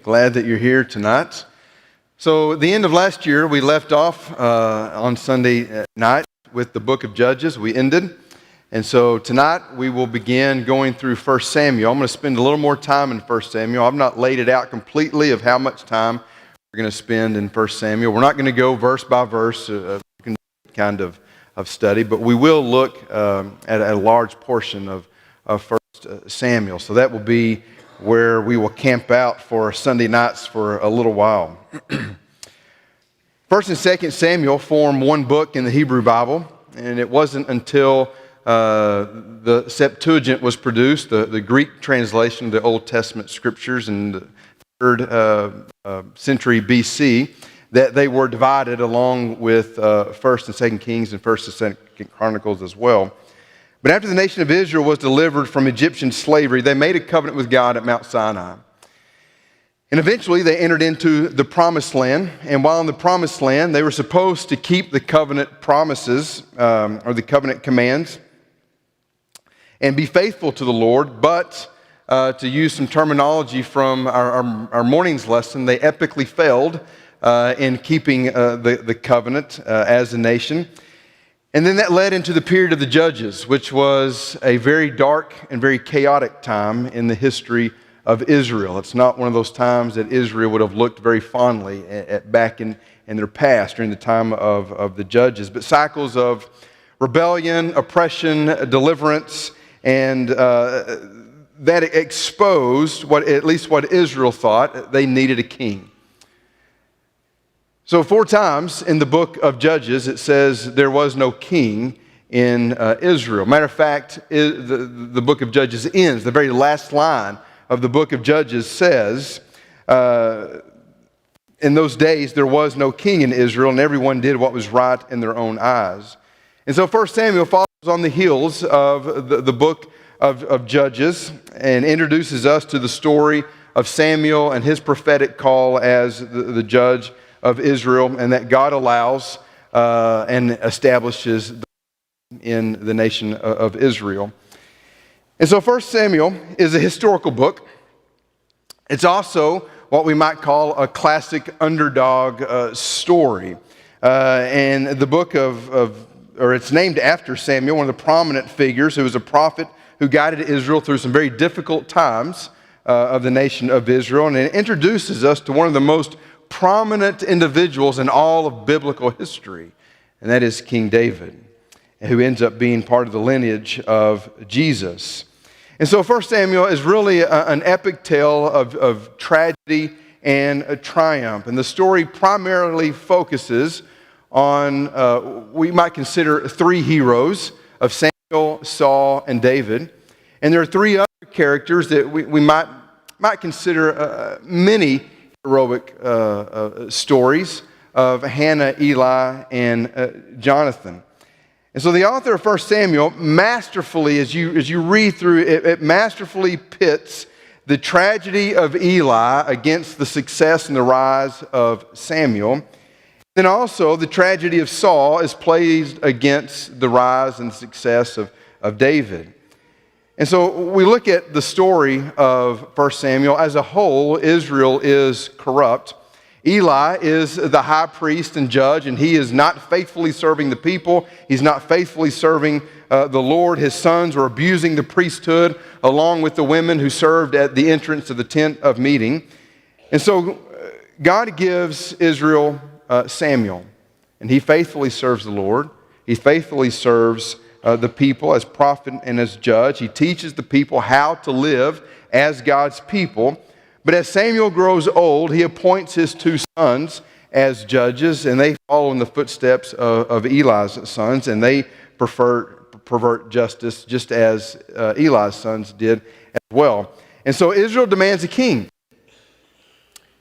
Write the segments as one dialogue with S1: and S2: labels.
S1: Glad that you're here tonight. So, the end of last year, we left off on Sunday night with the book of Judges. We ended. And so tonight, we will begin going through 1 Samuel. I'm going to spend a little more time in 1 Samuel. I've not laid it out completely of how much time we're going to spend in 1 Samuel. We're not going to go verse by verse, kind of study, but we will look at a large portion of 1 Samuel. So that will be where we will camp out for Sunday nights for a little while. 1 and 2 Samuel form one book in the Hebrew Bible, and it wasn't until the Septuagint was produced, the Greek translation of the Old Testament scriptures in the 3rd century BC, that they were divided along with 1st and 2nd Kings and 1st and 2nd Chronicles as well. But after the nation of Israel was delivered from Egyptian slavery, they made a covenant with God at Mount Sinai. And eventually they entered into the Promised Land. And while in the Promised Land, they were supposed to keep the covenant promises or the covenant commands and be faithful to the Lord. But to use some terminology from our morning's lesson, they epically failed in keeping the covenant as a nation. And then that led into the period of the Judges, which was a very dark and very chaotic time in the history of Israel. It's not one of those times that Israel would have looked very fondly at back in their past during the time of the Judges. But cycles of rebellion, oppression, deliverance, and that exposed at least what Israel thought they needed a king. So 4 times in the book of Judges, it says there was no king in Israel. Matter of fact, the book of Judges ends. The very last line of the book of Judges says, in those days there was no king in Israel, and everyone did what was right in their own eyes. And so 1 Samuel follows on the heels of the book of Judges and introduces us to the story of Samuel and his prophetic call as the judge of Israel, and that God allows and establishes in the nation of Israel. And so 1 Samuel is a historical book. It's also what we might call a classic underdog story. And the book it's named after Samuel, one of the prominent figures who was a prophet who guided Israel through some very difficult times of the nation of Israel. And it introduces us to one of the most prominent individuals in all of biblical history, and that is King David, who ends up being part of the lineage of Jesus. And so 1 Samuel is really an epic tale of tragedy and triumph. And the story primarily focuses on, we might consider 3 heroes of Samuel, Saul, and David. And there are 3 other characters that we might consider many heroic stories of Hannah, Eli, and Jonathan. And so the author of 1 Samuel masterfully, as you read through it masterfully pits the tragedy of Eli against the success and the rise of Samuel. Then also the tragedy of Saul is placed against the rise and success of David. And so we look at the story of 1 Samuel. As a whole, Israel is corrupt. Eli is the high priest and judge, and he is not faithfully serving the people. He's not faithfully serving the Lord. His sons are abusing the priesthood along with the women who served at the entrance of the tent of meeting. And so God gives Israel Samuel, and he faithfully serves the Lord. He faithfully serves the people as prophet and as judge. He teaches the people how to live as God's people. But as Samuel grows old, he appoints his 2 sons as judges, and they follow in the footsteps of Eli's sons, and they pervert justice just as Eli's sons did as well. And so Israel demands a king,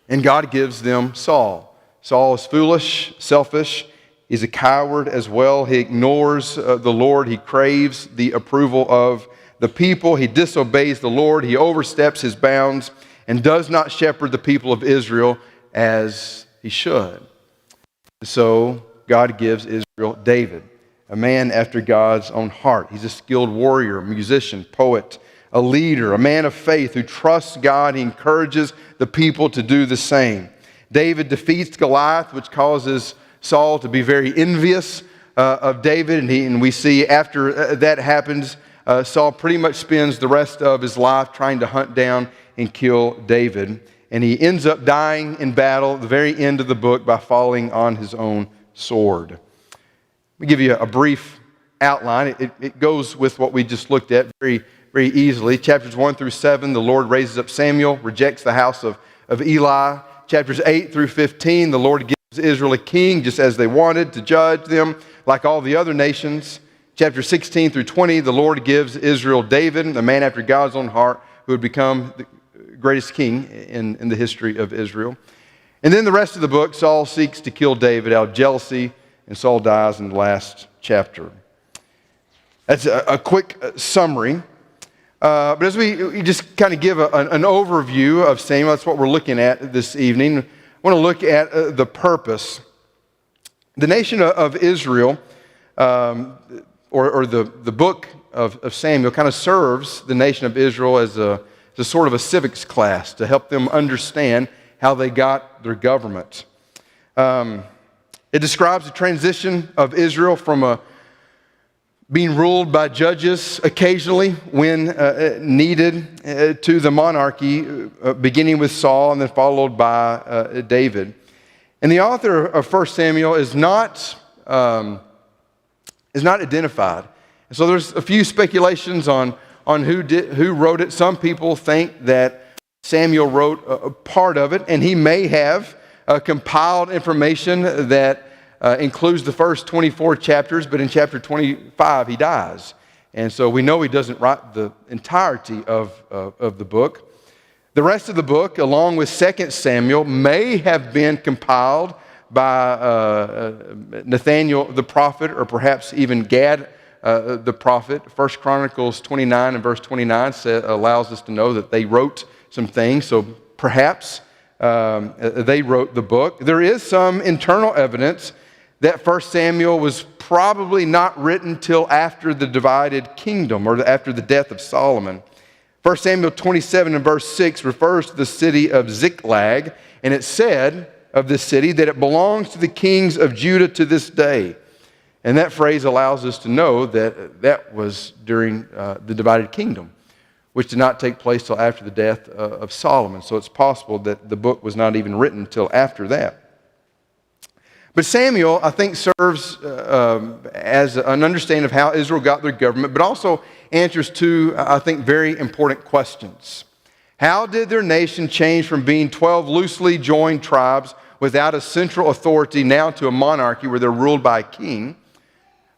S1: and God gives them Saul. Saul is foolish, selfish. He's a coward as well. He ignores the Lord. He craves the approval of the people. He disobeys the Lord. He oversteps his bounds and does not shepherd the people of Israel as he should. So God gives Israel David, a man after God's own heart. He's a skilled warrior, musician, poet, a leader, a man of faith who trusts God. He encourages the people to do the same. David defeats Goliath, which causes Saul to be very envious of David. And we see after that happens, Saul pretty much spends the rest of his life trying to hunt down and kill David. And he ends up dying in battle at the very end of the book by falling on his own sword. Let me give you a brief outline. It goes with what we just looked at very, very easily. Chapters 1 through 7, the Lord raises up Samuel, rejects the house of Eli. Chapters 8 through 15, the Lord gives Israel a king just as they wanted to judge them like all the other nations. Chapter 16 through 20, the Lord gives Israel David, a man after God's own heart, who would become the greatest king in the history of Israel. And then the rest of the book, Saul seeks to kill David out of jealousy, and Saul dies in the last chapter. That's a quick summary. But as we just kind of give an overview of Samuel, that's what we're looking at this evening. I want to look at the purpose. The nation of Israel, or the book of Samuel, kind of serves the nation of Israel as a sort of a civics class to help them understand how they got their government. It describes the transition of Israel from being ruled by judges occasionally when needed to the monarchy, beginning with Saul and then followed by David. And the author of 1 Samuel is not identified. And so there's a few speculations on who wrote it. Some people think that Samuel wrote a part of it, and he may have compiled information that includes the first 24 chapters, but in chapter 25 he dies. And so we know he doesn't write the entirety of the book. The rest of the book, along with 2 Samuel, may have been compiled by Nathaniel the prophet, or perhaps even Gad the prophet. 1 Chronicles 29 and verse 29 allows us to know that they wrote some things, so perhaps they wrote the book. There is some internal evidence that 1 Samuel was probably not written till after the divided kingdom, or after the death of Solomon. 1 Samuel 27 and verse 6 refers to the city of Ziklag, and it said of this city that it belongs to the kings of Judah to this day. And that phrase allows us to know that that was during the divided kingdom, which did not take place till after the death of Solomon. So it's possible that the book was not even written till after that. But Samuel, I think, serves as an understanding of how Israel got their government, but also answers two, I think, very important questions. How did their nation change from being 12 loosely joined tribes without a central authority now to a monarchy where they're ruled by a king?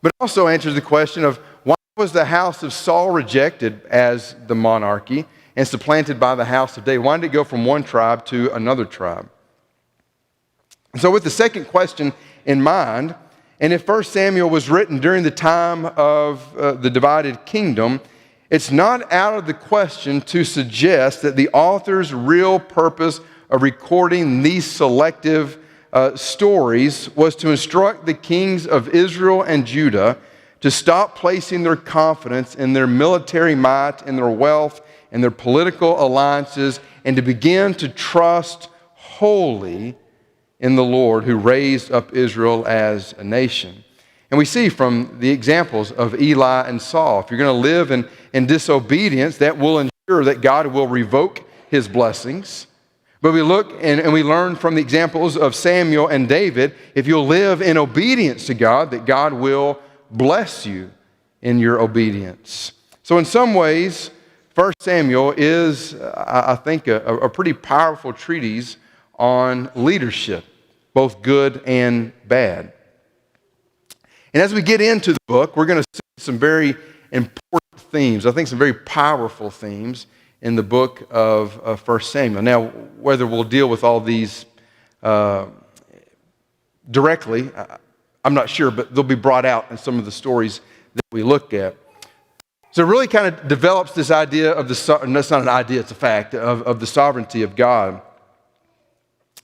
S1: But also answers the question of why was the house of Saul rejected as the monarchy and supplanted by the house of David? Why did it go from one tribe to another tribe? So with the second question in mind, and if 1 Samuel was written during the time of the divided kingdom, it's not out of the question to suggest that the author's real purpose of recording these selective stories was to instruct the kings of Israel and Judah to stop placing their confidence in their military might, in their wealth, in their political alliances, and to begin to trust wholly in the Lord who raised up Israel as a nation. And we see from the examples of Eli and Saul, if you're going to live in disobedience, that will ensure that God will revoke his blessings. But we look and we learn from the examples of Samuel and David, if you'll live in obedience to God, that God will bless you in your obedience. So in some ways, 1 Samuel is, I think, a pretty powerful treatise on leadership, both good and bad. And as we get into the book, we're going to see some very important themes, I think some very powerful themes in the book of 1 Samuel. Now, whether we'll deal with all these directly, I'm not sure, but they'll be brought out in some of the stories that we look at. So it really kind of develops this idea of that's not an idea, it's a fact, of the sovereignty of God.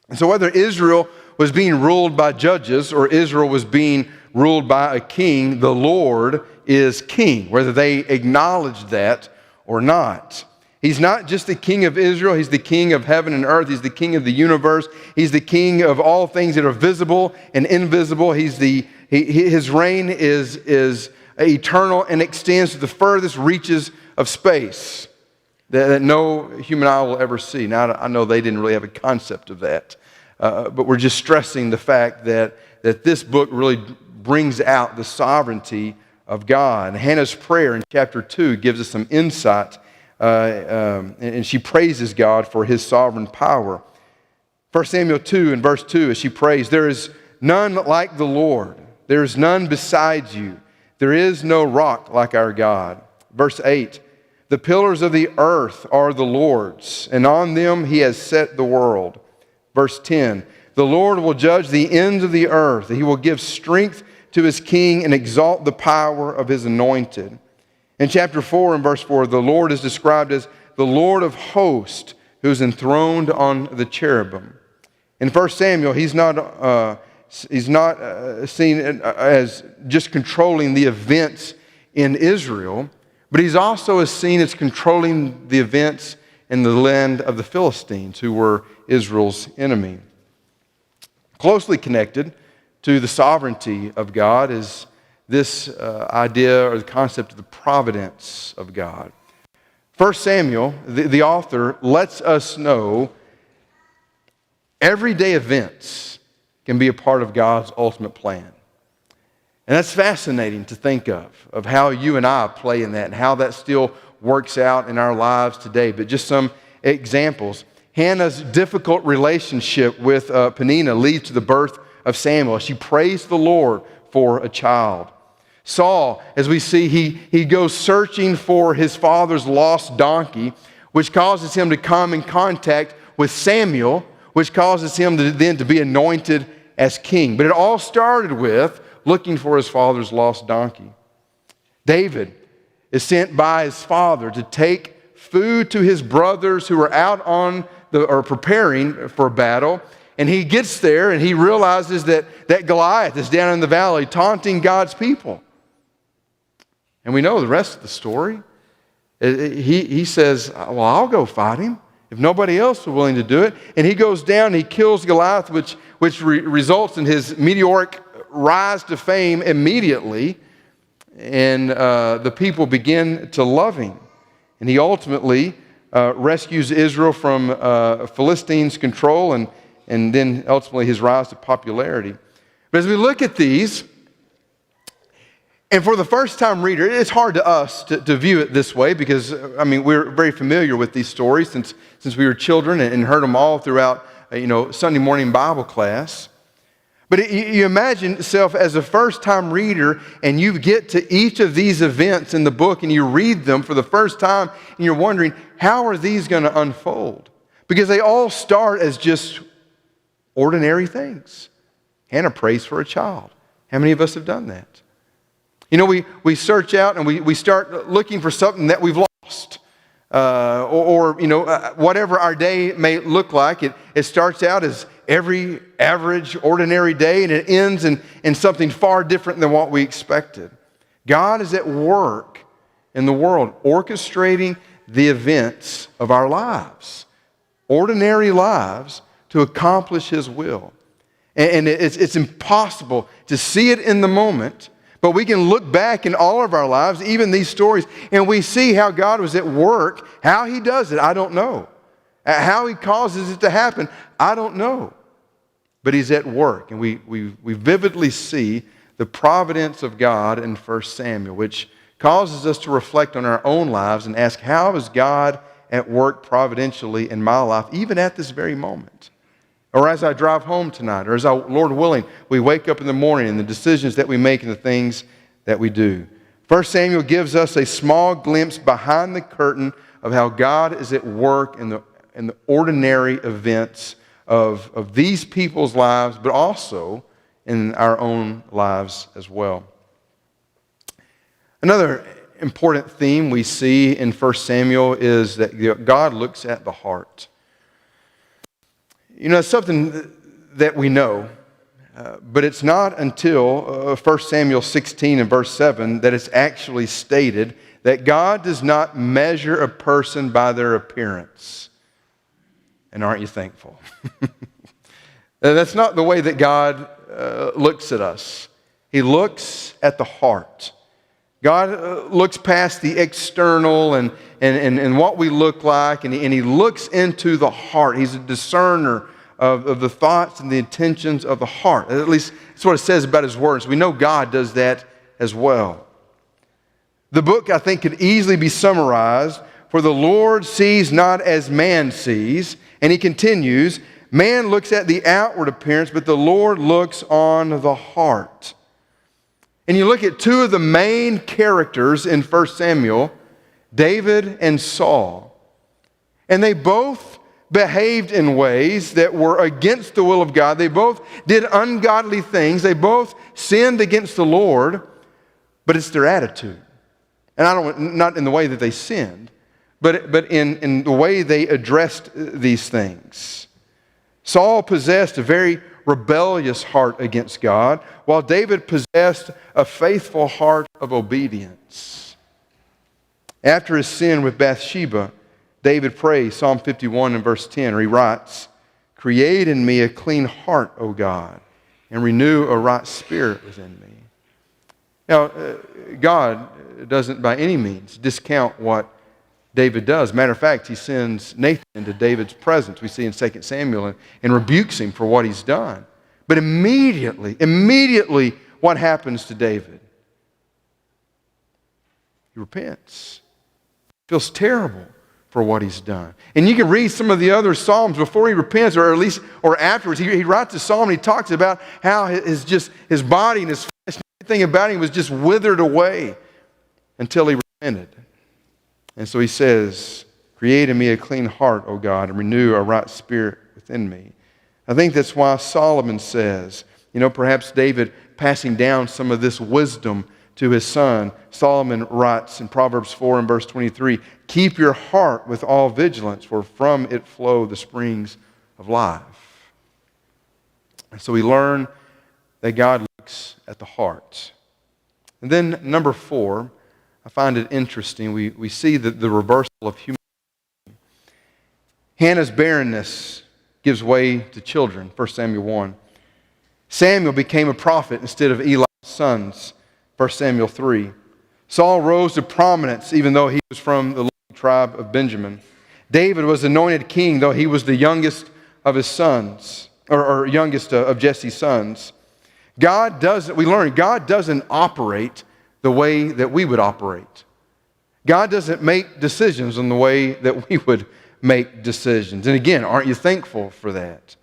S1: And so whether Israel was being ruled by judges or Israel was being ruled by a king, the Lord is king. Whether they acknowledged that or not. He's not just the king of Israel. He's the king of heaven and earth. He's the king of the universe. He's the king of all things that are visible and invisible. His reign is eternal and extends to the furthest reaches of space that no human eye will ever see. Now, I know they didn't really have a concept of that, but we're just stressing the fact that this book really brings out the sovereignty of God. Hannah's prayer in chapter 2 gives us some insight, and she praises God for His sovereign power. 1 Samuel 2 and verse 2, as she prays, "There is none like the Lord. There is none besides you. There is no rock like our God." Verse 8, "The pillars of the earth are the Lord's, and on them He has set the world." Verse 10, "The Lord will judge the ends of the earth. He will give strength to His king and exalt the power of His anointed." In chapter 4 and verse 4, the Lord is described as the Lord of hosts, who is enthroned on the cherubim. In 1 Samuel, He's not seen as just controlling the events in Israel, but He's also seen as controlling the events in the land of the Philistines, who were Israel's enemy. Closely connected to the sovereignty of God is this idea or the concept of the providence of God. 1 Samuel, the author, lets us know everyday events can be a part of God's ultimate plan. And that's fascinating to think of how you and I play in that and how that still works out in our lives today. But just some examples. Hannah's difficult relationship with Peninnah leads to the birth of Samuel. She prays the Lord for a child. Saul, as we see, he goes searching for his father's lost donkey, which causes him to come in contact with Samuel, which causes him then to be anointed as king. But it all started with looking for his father's lost donkey. David is sent by his father to take food to his brothers who are out preparing for battle. And he gets there and he realizes that Goliath is down in the valley taunting God's people. And we know the rest of the story. He says, well, I'll go fight him if nobody else is willing to do it. And he goes down and he kills Goliath, which results in his meteoric rise to fame immediately. And the people begin to love him. And he ultimately rescues Israel from Philistines' control and then ultimately his rise to popularity. But as we look at these, and for the first-time reader, it's hard to us to view it this way because, we're very familiar with these stories since we were children and heard them all throughout, Sunday morning Bible class. But you imagine yourself as a first-time reader and you get to each of these events in the book and you read them for the first time and you're wondering, how are these going to unfold? Because they all start as just ordinary things. Hannah prays for a child. How many of us have done that? We search out and we start looking for something that we've lost. Whatever our day may look like, it starts out as every average, ordinary day, and it ends in something far different than what we expected. God is at work in the world, orchestrating the events of our lives, ordinary lives, to accomplish His will. And it's impossible to see it in the moment, but we can look back in all of our lives, even these stories, and we see how God was at work. How He does it, I don't know. How He causes it to happen, I don't know. But He's at work, and we vividly see the providence of God in 1 Samuel, which causes us to reflect on our own lives and ask, how is God at work providentially in my life, even at this very moment? Or as I drive home tonight, or as Lord willing, we wake up in the morning and the decisions that we make and the things that we do. 1 Samuel gives us a small glimpse behind the curtain of how God is at work in the ordinary events of these people's lives, but also in our own lives as well. Another important theme we see in 1 Samuel is that God looks at the heart. It's something that we know. But it's not until 1 Samuel 16 and verse 7 that it's actually stated that God does not measure a person by their appearance. And aren't you thankful? That's not the way that God looks at us. He looks at the heart. God looks past the external and what we look like, and he looks into the heart. He's a discerner of the thoughts and the intentions of the heart. At least that's what it says about His words. We know God does that as well. The book, I think, could easily be summarized, for the Lord sees not as man sees. And He continues, man looks at the outward appearance, but the Lord looks on the heart. And you look at two of the main characters in 1 Samuel, David and Saul. And they both behaved in ways that were against the will of God. They both did ungodly things. They both sinned against the Lord, but it's their attitude. And not in the way that they sinned, but in the way they addressed these things. Saul possessed a very rebellious heart against God, while David possessed a faithful heart of obedience. After his sin with Bathsheba, David prays, Psalm 51 and verse 10, where he writes, "Create in me a clean heart, O God, and renew a right spirit within me." Now, God doesn't by any means discount what David does. Matter of fact, he sends Nathan into David's presence, we see in 2 Samuel, and rebukes him for what he's done. But immediately, what happens to David? He repents. He feels terrible for what he's done. And you can read some of the other Psalms before he repents, or afterwards. He writes a psalm and he talks about how his body and his flesh, everything about him was just withered away until he repented. And so he says, "Create in me a clean heart, O God, and renew a right spirit within me." I think that's why Solomon says, perhaps David passing down some of this wisdom to his son. Solomon writes in Proverbs 4 and verse 23, "Keep your heart with all vigilance, for from it flow the springs of life." And so we learn that God looks at the heart. And then number 4, I find it interesting. We see the reversal of humanity. Hannah's barrenness gives way to children, 1 Samuel 1. Samuel became a prophet instead of Eli's sons, 1 Samuel 3. Saul rose to prominence even though he was from the tribe of Benjamin. David was anointed king though he was the youngest of his sons, or youngest of Jesse's sons. We learn God doesn't operate the way that we would operate. God doesn't make decisions in the way that we would make decisions. And again, aren't you thankful for that?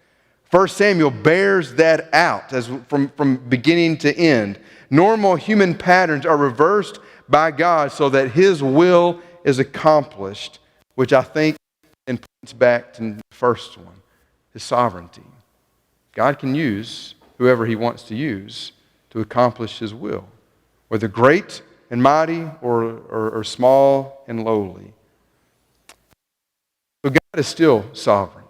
S1: 1 Samuel bears that out from beginning to end. Normal human patterns are reversed by God so that His will is accomplished, which I think points back to the first one, His sovereignty. God can use whoever He wants to use to accomplish His will, whether great and mighty or small and lowly. So God is still sovereign,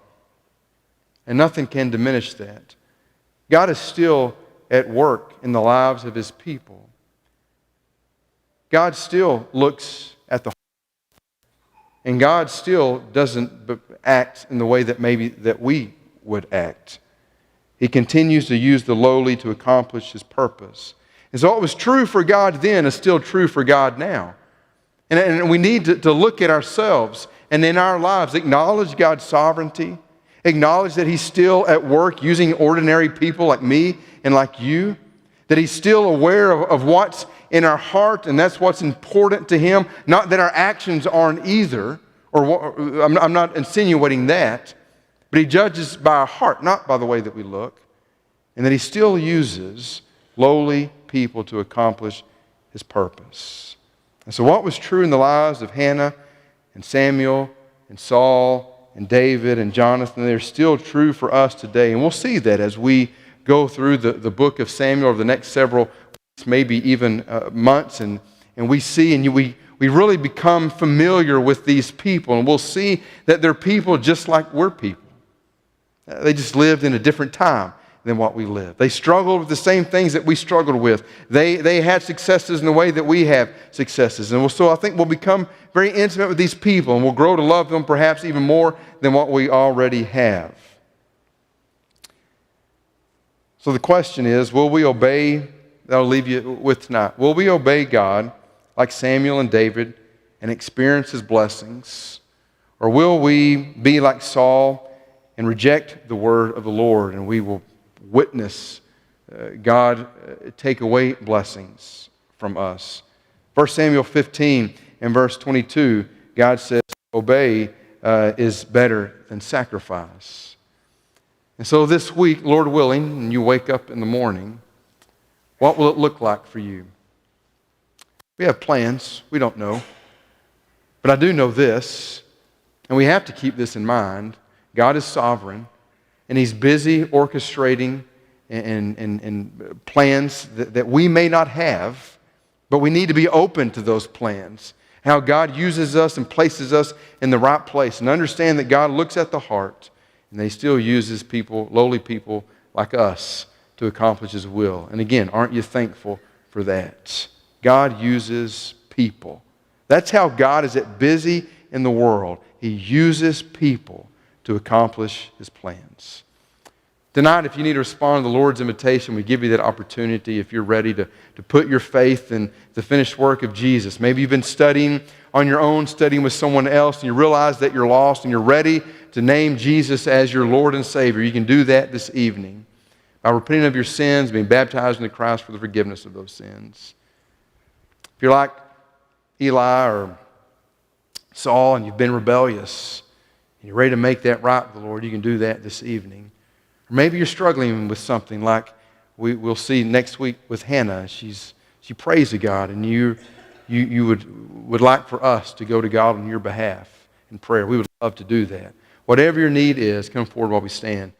S1: and nothing can diminish that. God is still at work in the lives of His people. God still looks at the heart, and God still doesn't act in the way that we would act. He continues to use the lowly to accomplish His purpose. And so what was true for God then is still true for God now. And we need to look at ourselves and in our lives acknowledge God's sovereignty, acknowledge that He's still at work using ordinary people like me and like you, that He's still aware of what's in our heart, and that's what's important to Him. Not that our actions aren't either, I'm not insinuating that, but He judges by our heart, not by the way that we look, and that He still uses lowly people to accomplish His purpose. And so what was true in the lives of Hannah and Samuel and Saul and David and Jonathan, they're still true for us today. And we'll see that as we go through the book of Samuel over the next several weeks, maybe even months, and we see and we really become familiar with these people, and we'll see that they're people just like we're people. They just lived in a different time. than what we live. They struggled with the same things that we struggled with. They had successes in the way that we have successes. And so I think we'll become very intimate with these people, and we'll grow to love them perhaps even more than what we already have. So the question is, will we obey? That I'll leave you with tonight. Will we obey God like Samuel and David and experience His blessings? Or will we be like Saul and reject the word of the Lord, and we will witness God take away blessings from us? 1 Samuel 15 and verse 22, God says, obey is better than sacrifice. And so this week, Lord willing, and you wake up in the morning, what will it look like for you? We have plans. We don't know. But I do know this, and we have to keep this in mind. God is sovereign, and He's busy orchestrating and plans that we may not have, but we need to be open to those plans. How God uses us and places us in the right place, and understand that God looks at the heart, and He still uses people, lowly people like us, to accomplish His will. And again, aren't you thankful for that? God uses people. That's how God is at busy in the world. He uses people to accomplish His plans. Tonight, if you need to respond to the Lord's invitation, we give you that opportunity if you're ready to put your faith in the finished work of Jesus. Maybe you've been studying on your own, studying with someone else, and you realize that you're lost and you're ready to name Jesus as your Lord and Savior. You can do that this evening by repenting of your sins, being baptized into Christ for the forgiveness of those sins. If you're like Eli or Saul and you've been rebellious and you're ready to make that right with the Lord, you can do that this evening. Or maybe you're struggling with something like we'll see next week with Hannah. She prays to God, and you would like for us to go to God on your behalf in prayer. We would love to do that. Whatever your need is, come forward while we stand.